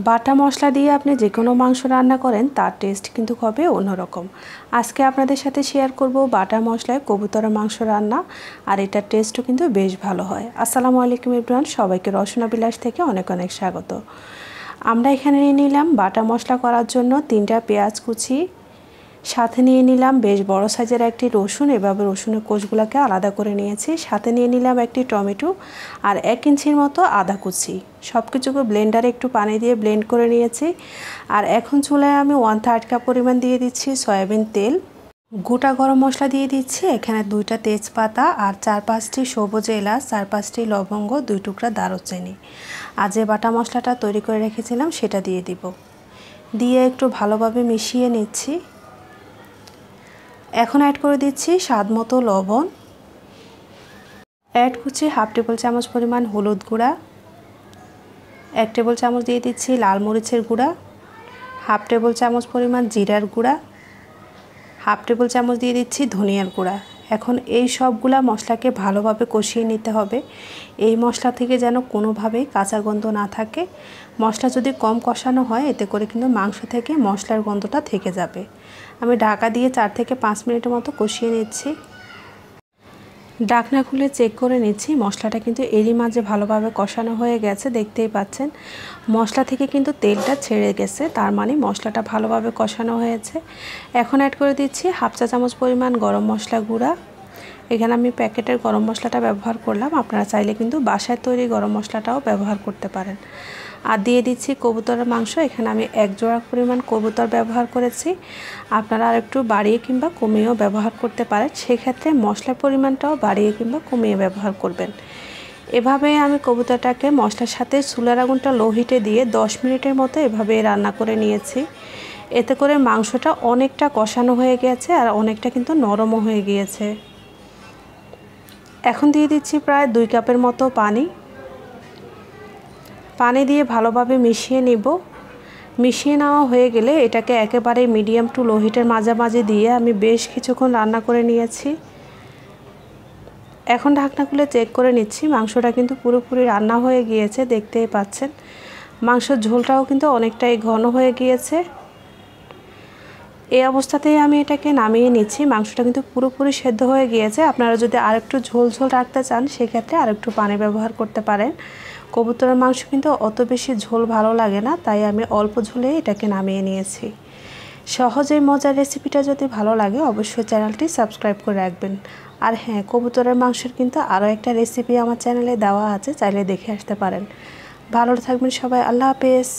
বাটা মশলা দিয়ে আপনি যে কোনো মাংস রান্না করেন তার টেস্ট কিন্তু হবে অন্যরকম। আজকে আপনাদের সাথে শেয়ার করব বাটা মশলায় কবুতরের মাংস রান্না, আর এটার টেস্টও কিন্তু বেশ ভালো হয়। আসসালামু আলাইকুম এভরিওয়ান, সবাইকে রসনা বিলাস থেকে অনেক অনেক স্বাগত। আমরা এখানে নিয়ে নিলাম বাটা মশলা করার জন্য 3টা পেঁয়াজ কুচি, সাথে নিয়ে নিলাম বেশ বড় সাইজের একটি রসুন, এভাবে রসুনের কোষগুলোকে আলাদা করে নিয়েছি। সাথে নিয়ে নিলাম একটি টমেটো আর 1 ইঞ্চির মতো আদা কুচি। সব কিছুকে ব্লেন্ডারে একটু পানি দিয়ে ব্লেন্ড করে নিয়েছি। আর এখন চুলায় আমি 1/3 কাপ পরিমাণ দিয়ে দিচ্ছি সয়াবিন তেল। গোটা গরম মশলা দিয়ে দিচ্ছি, এখানে 2টা তেজপাতা আর 4-5টি সবুজ এলাচ, 4-5টি লবঙ্গ, 2 টুকরা দারুচিনি। আর যে বাটা মশলাটা তৈরি করে রেখেছিলাম সেটা দিয়ে দিব। দিয়ে একটু ভালোভাবে মিশিয়ে নিচ্ছি। এখন অ্যাড করে দিচ্ছি স্বাদ মতো লবণ, অ্যাড করছি 1/2 টেবিল চামচ পরিমাণ হলুদ গুঁড়া, 1 টেবিল চামচ দিয়ে দিচ্ছি লাল মরিচের গুঁড়া, 1/2 টেবিল চামচ পরিমাণ জিরার গুঁড়া, 1/2 টেবিল চামচ দিয়ে দিচ্ছি ধনিয়ার গুঁড়া। এখন এই সবগুলা মশলাকে ভালোভাবে কষিয়ে নিতে হবে। এই মশলা থেকে যেন কোনোভাবেই কাঁচা গন্ধ না থাকে। মশলা যদি কম কষানো হয় এতে করে কিন্তু মাংস থেকে মশলার গন্ধটা থেকে যাবে। আমি ঢাকা দিয়ে 4 থেকে 5 মিনিটের মতো কষিয়ে নিচ্ছি। ঢাকনা খুলে চেক করে নিচ্ছি, মশলাটা কিন্তু এরই মাঝে ভালোভাবে কষানো হয়ে গেছে। দেখতেই পাচ্ছেন মশলা থেকে কিন্তু তেলটা ছেড়ে গেছে, তার মানে মশলাটা ভালোভাবে কষানো হয়েছে। এখন অ্যাড করে দিচ্ছি 1/2 চা চামচ পরিমাণ গরম মশলা গুঁড়া। এখানে আমি প্যাকেটের গরম মশলাটা ব্যবহার করলাম, আপনারা চাইলে কিন্তু বাসায় তৈরি গরম মশলাটাও ব্যবহার করতে পারেন। আর দিয়ে দিচ্ছি কবুতরের মাংস। এখানে আমি 1 জোড়া পরিমাণ কবুতর ব্যবহার করেছি, আপনারা আর একটু বাড়িয়ে কিংবা কমিয়েও ব্যবহার করতে পারেন। সেক্ষেত্রে মশলার পরিমাণটাও বাড়িয়ে কিংবা কমিয়ে ব্যবহার করবেন। এভাবে আমি কবুতরটাকে মশলার সাথে চুলার আগুনটা লো হিটে দিয়ে 10 মিনিটের মতো এভাবে রান্না করে নিয়েছি। এতে করে মাংসটা অনেকটা কষানো হয়ে গেছে আর অনেকটা কিন্তু নরমও হয়ে গিয়েছে। এখন দিয়ে দিচ্ছি প্রায় 2 কাপের মতো পানি। পানি দিয়ে ভালোভাবে মিশিয়ে নিব। মিশিয়ে নেওয়া হয়ে গেলে এটাকে একেবারে মিডিয়াম টু লো হিটের মাঝামাঝি দিয়ে আমি বেশ কিছুক্ষণ রান্না করে নিয়েছি। এখন ঢাকনা খুলে চেক করে নিচ্ছি, মাংসটা কিন্তু পুরোপুরি রান্না হয়ে গিয়েছে। দেখতেই পাচ্ছেন মাংসের ঝোলটাও কিন্তু অনেকটাই ঘন হয়ে গিয়েছে। এই অবস্থাতেই আমি এটাকে নামিয়ে নিচ্ছি। মাংসটা কিন্তু পুরোপুরি সেদ্ধ হয়ে গিয়েছে। আপনারা যদি আরেকটু ঝোল ঝোল রাখতে চান সেক্ষেত্রে আরেকটু পানি ব্যবহার করতে পারেন। কবুতরের মাংস কিন্তু অত বেশি ঝোল ভালো লাগে না, তাই আমি অল্প ঝোলে এটাকে নামিয়ে নিয়েছি। সহজেই মজার রেসিপিটা যদি ভালো লাগে অবশ্যই চ্যানেলটি সাবস্ক্রাইব করে রাখবেন। আর হ্যাঁ, কবুতরের মাংসের কিন্তু আরও একটা রেসিপি আমার চ্যানেলে দেওয়া আছে, চাইলে দেখে আসতে পারেন। ভালো থাকবেন সবাই, আল্লাহ হাফেজ।